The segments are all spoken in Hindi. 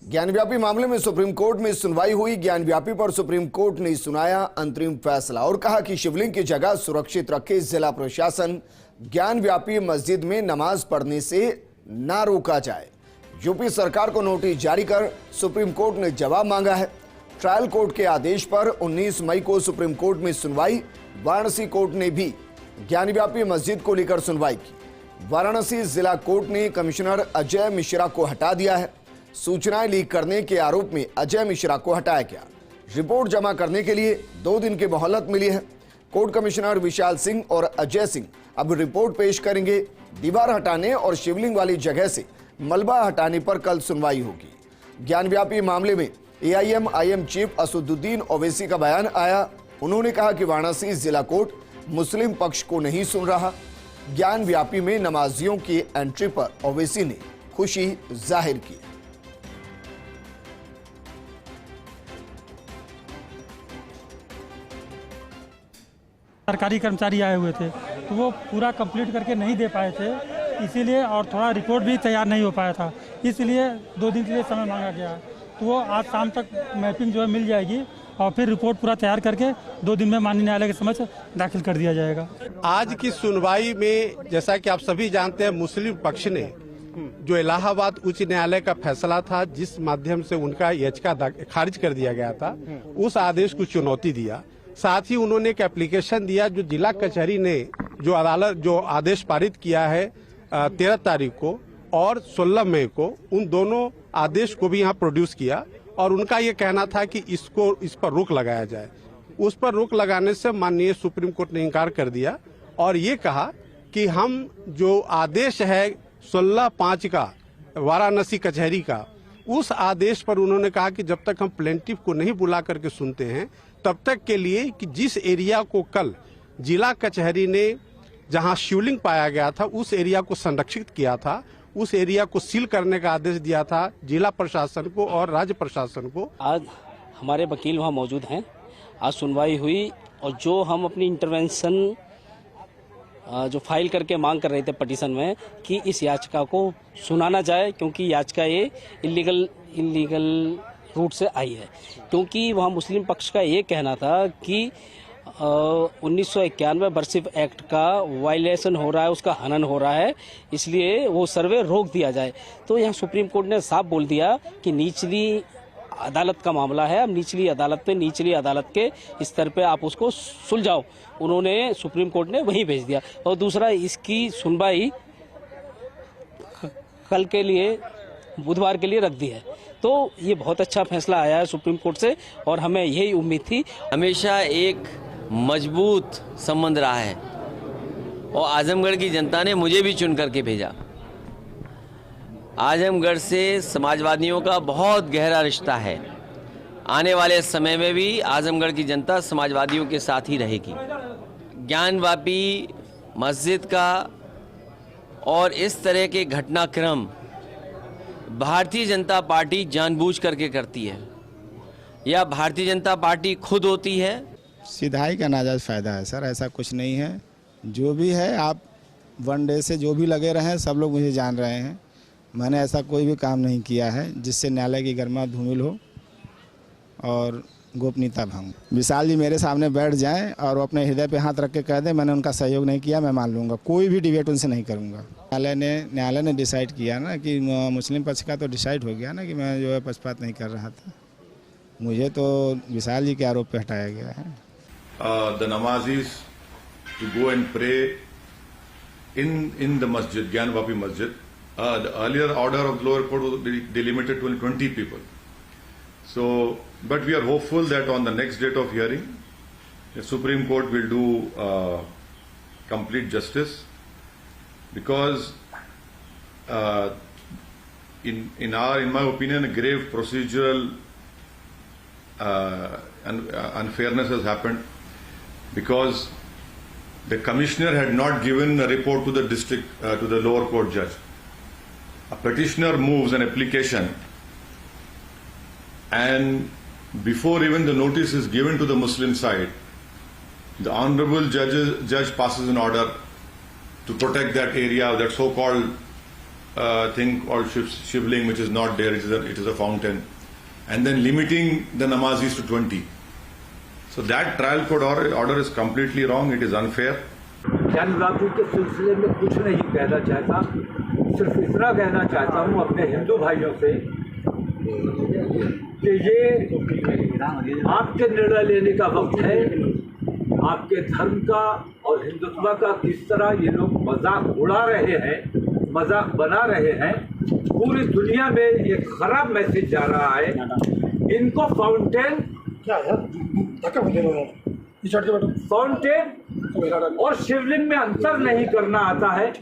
ज्ञानव्यापी मामले में सुप्रीम कोर्ट में सुनवाई हुई। ज्ञानव्यापी पर सुप्रीम कोर्ट ने सुनाया अंतरिम फैसला और कहा कि शिवलिंग की जगह सुरक्षित रखे जिला प्रशासन। ज्ञानव्यापी मस्जिद में नमाज पढ़ने से ना रोका जाए। यूपी सरकार को नोटिस जारी कर सुप्रीम कोर्ट ने जवाब मांगा है। ट्रायल कोर्ट के आदेश पर 19 मई को सुप्रीम कोर्ट में सुनवाई। वाराणसी कोर्ट ने भी ज्ञानव्यापी मस्जिद को लेकर सुनवाई की। वाराणसी जिला कोर्ट ने कमिश्नर अजय मिश्रा को हटा दिया है। सूचनाएं लीक करने के आरोप में अजय मिश्रा को हटाया गया। रिपोर्ट जमा करने के लिए 2 दिन की मोहलत मिली है। कोर्ट कमिश्नर विशाल सिंह और अजय सिंह अब रिपोर्ट पेश करेंगे। दीवार हटाने और शिवलिंग वाली जगह से मलबा हटाने पर कल सुनवाई होगी। ज्ञानव्यापी मामले में AIM-IM चीफ असदुद्दीन ओवैसी का बयान आया। उन्होंने कहा कि वाराणसी जिला कोर्ट मुस्लिम पक्ष को नहीं सुन रहा। ज्ञानव्यापी में नमाजियों की एंट्री पर ओवैसी ने खुशी जाहिर की। सरकारी कर्मचारी आए हुए थे तो वो पूरा कंप्लीट करके नहीं दे पाए थे, इसीलिए और थोड़ा रिपोर्ट भी तैयार नहीं हो पाया था, इसलिए 2 दिन के लिए समय मांगा गया। तो वो आज शाम तक मैपिंग जो है मिल जाएगी और फिर रिपोर्ट पूरा तैयार करके 2 दिन में माननीय न्यायालय के समक्ष दाखिल कर दिया जाएगा। आज की सुनवाई में जैसा कि आप सभी जानते हैं, मुस्लिम पक्ष ने जो इलाहाबाद उच्च न्यायालय का फैसला था, जिस माध्यम से उनका याचिका खारिज कर दिया गया था, उस आदेश को चुनौती दिया। साथ ही उन्होंने एक एप्लीकेशन दिया जो जिला कचहरी ने जो आदेश पारित किया है 13 तारीख को और 16 मई को, उन दोनों आदेश को भी यहाँ प्रोड्यूस किया और उनका ये कहना था कि इस पर रोक लगाया जाए। उस पर रोक लगाने से माननीय सुप्रीम कोर्ट ने इनकार कर दिया और ये कहा कि हम जो आदेश है 16/5 का वाराणसी कचहरी का, उस आदेश पर उन्होंने कहा कि जब तक हम प्लेंटिफ को नहीं बुला करके सुनते हैं तब तक के लिए कि जिस एरिया को कल जिला कचहरी ने जहां शिवलिंग पाया गया था उस एरिया को संरक्षित किया था, उस एरिया को सील करने का आदेश दिया था जिला प्रशासन को और राज्य प्रशासन को। आज हमारे वकील वहां मौजूद हैं, आज सुनवाई हुई और जो हम अपनी इंटरवेंशन जो फाइल करके मांग कर रहे थे पटिशन में कि इस याचिका को सुनाना जाए, क्योंकि याचिका ये इलीगल रूट से आई है, क्योंकि वहाँ मुस्लिम पक्ष का ये कहना था कि 1991 बर्सिफ एक्ट का वायलेशन हो रहा है, उसका हनन हो रहा है, इसलिए वो सर्वे रोक दिया जाए। तो यहाँ सुप्रीम कोर्ट ने साफ बोल दिया कि निचली अदालत का मामला है, अब निचली अदालत के स्तर पे आप उसको सुलझाओ। उन्होंने सुप्रीम कोर्ट ने वहीं भेज दिया। और दूसरा, इसकी सुनवाई कल के लिए बुधवार के लिए रख दी है। तो ये बहुत अच्छा फैसला आया है सुप्रीम कोर्ट से और हमें यही उम्मीद थी। हमेशा एक मजबूत संबंध रहा है और आजमगढ़ की जनता ने मुझे भी चुन करके भेजा। आजमगढ़ से समाजवादियों का बहुत गहरा रिश्ता है। आने वाले समय में भी आजमगढ़ की जनता समाजवादियों के साथ ही रहेगी। ज्ञानव्यापी मस्जिद का और इस तरह के घटनाक्रम भारतीय जनता पार्टी जानबूझ करके करती है या भारतीय जनता पार्टी खुद होती है? सिधाई का नाजायज़ फ़ायदा है सर, ऐसा कुछ नहीं है। जो भी है, आप 1 डे से जो भी लगे रहे हैं, सब लोग मुझे जान रहे हैं। मैंने ऐसा कोई भी काम नहीं किया है जिससे न्यायालय की गरिमा धूमिल हो और गोपनीयता भंग। विशाल जी मेरे सामने बैठ जाएं और वो अपने हृदय पे हाथ रख के कह दें मैंने उनका सहयोग नहीं किया, मैं मान लूँगा। कोई भी डिबेट उनसे नहीं करूँगा। न्यायालय ने डिसाइड किया ना कि मुस्लिम पक्ष का तो डिसाइड हो गया ना कि मैं जो है पक्षपात नहीं कर रहा था। मुझे तो विशाल जी के आरोप पे हटाया गया है। The namazis to go and pray in the masjid, Gyanvapi Masjid. The earlier order of the lower court was delimited to only 20 people. So, but we are hopeful that on the next date of hearing, the Supreme Court will do complete justice, because in my opinion, a grave procedural unfairness has happened, because the commissioner had not given a report to the lower court judge. A petitioner moves an application, and before even the notice is given to the Muslim side, the honorable judge passes an order to protect that area, that so-called thing called Shivling, which is not there. It is a fountain, and then limiting the namazis to 20. So that trial court order is completely wrong. It is unfair. ज्ञान व्यापी के सिलसिले में कुछ नहीं कहना चाहता, सिर्फ इतना कहना चाहता हूँ अपने हिंदू भाइयों से कि ये आपके निर्णय लेने का वक्त है। आपके धर्म का और हिंदुत्व का किस तरह ये लोग मजाक उड़ा रहे हैं, मजाक बना रहे हैं, पूरी दुनिया में ये खराब मैसेज जा रहा है। इनको फाउंटेन और शिवलिंग में अंतर नहीं करना आता है।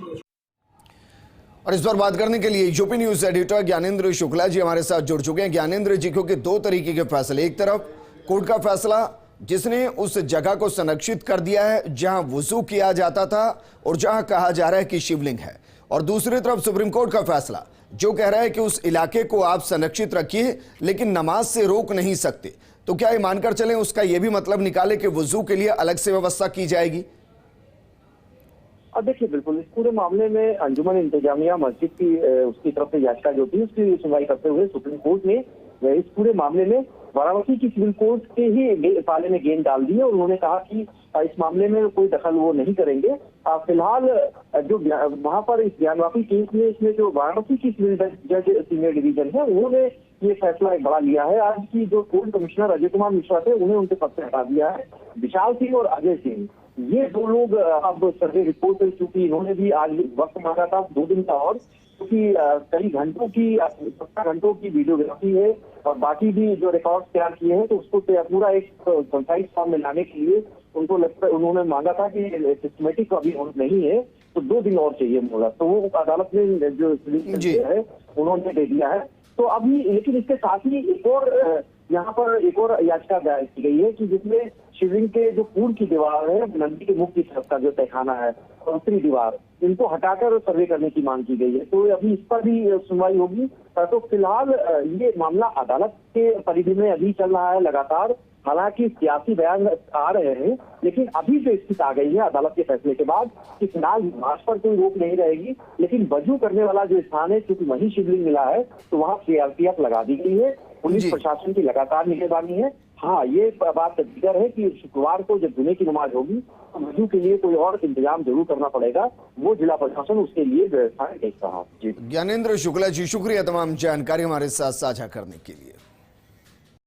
और इस पर बात करने के लिए UP news editor Gyanendra Shukla ji हमारे साथ जुड़ चुके हैं। ज्ञानेंद्र जी, क्योंकि दो तरीके के फैसले, एक तरफ कोर्ट का फैसला जिसने उस जगह को संरक्षित कर दिया है जहां वुजू किया जाता था और जहां कहा जा रहा है कि शिवलिंग है, और दूसरी तरफ सुप्रीम कोर्ट का फैसला जो कह रहा है कि उस इलाके को आप संरक्षित रखिए लेकिन नमाज से रोक नहीं सकते। तो क्या ये मानकर चलें, उसका ये भी मतलब निकाले कि वुजू के लिए अलग से व्यवस्था की जाएगी? अब देखिए, बिल्कुल इस पूरे मामले में अंजुमन इंतजामिया मस्जिद की उसकी तरफ से याचिका जो थी उसकी सुनवाई करते हुए सुप्रीम कोर्ट ने इस पूरे मामले में वाराणसी की सिविल कोर्ट के ही पाले में गेंद डाल दी है और उन्होंने कहा कि इस मामले में कोई दखल वो नहीं करेंगे। फिलहाल जो वहां पर इस ज्ञानवापी केस में इसमें जो वाराणसी की सिविल जज सीनियर डिवीजन है उन्होंने ये फैसला एक बड़ा लिया है। आज की जो कोर्ट कमिश्नर अजय कुमार मिश्रा थे उन्हें उनके पद से हटा दिया है। विशाल सिंह और अजय सिंह ये दो लोग अब सर्वे रिपोर्ट, चूंकि इन्होंने भी आज वक्त मांगा था 2 दिन का, और क्योंकि कई घंटों की 17 घंटों की वीडियोग्राफी है और बाकी भी जो रिकॉर्ड तैयार किए हैं, तो उसको पूरा एक कंसाइज फॉर्म में लाने के लिए उनको लगता है उन्होंने मांगा था कि सिस्टमेटिक अभी नहीं है तो 2 दिन और चाहिए बोला, तो वो अदालत ने जो है उन्होंने दे दिया है। तो अभी लेकिन इसके साथ ही एक और यहाँ पर एक और याचिका दायर की गई है कि जिसमें शिवलिंग के जो पूर्व की दीवार है, नंदी के मुख की तरफ का जो तहखाना है और उत्तरी दीवार, इनको हटाकर सर्वे करने की मांग की गई है। तो अभी इस पर भी सुनवाई होगी। तो फिलहाल ये मामला अदालत के परिधि में अभी चल रहा है लगातार। हालांकि सियासी बयान आ रहे हैं, लेकिन अभी जो स्थिति आ गई है अदालत के फैसले के बाद कि फिलहाल मार्च पर कोई रोक नहीं रहेगी, लेकिन वजू करने वाला जो स्थान है क्योंकि वहीं शिवलिंग मिला है तो वहाँ सीआरपीएफ लगा दी गई है। पुलिस प्रशासन की लगातार निगरानी है। हाँ, ये बात दीगर है कि शुक्रवार को जब जुमे की नमाज होगी तो वजू के लिए कोई और इंतजाम जरूर करना पड़ेगा, वो जिला प्रशासन उसके लिए व्यवस्थाएं देख रहा है। जी, ज्ञानेंद्र शुक्ला जी, शुक्रिया तमाम जानकारी हमारे साथ साझा करने के लिए।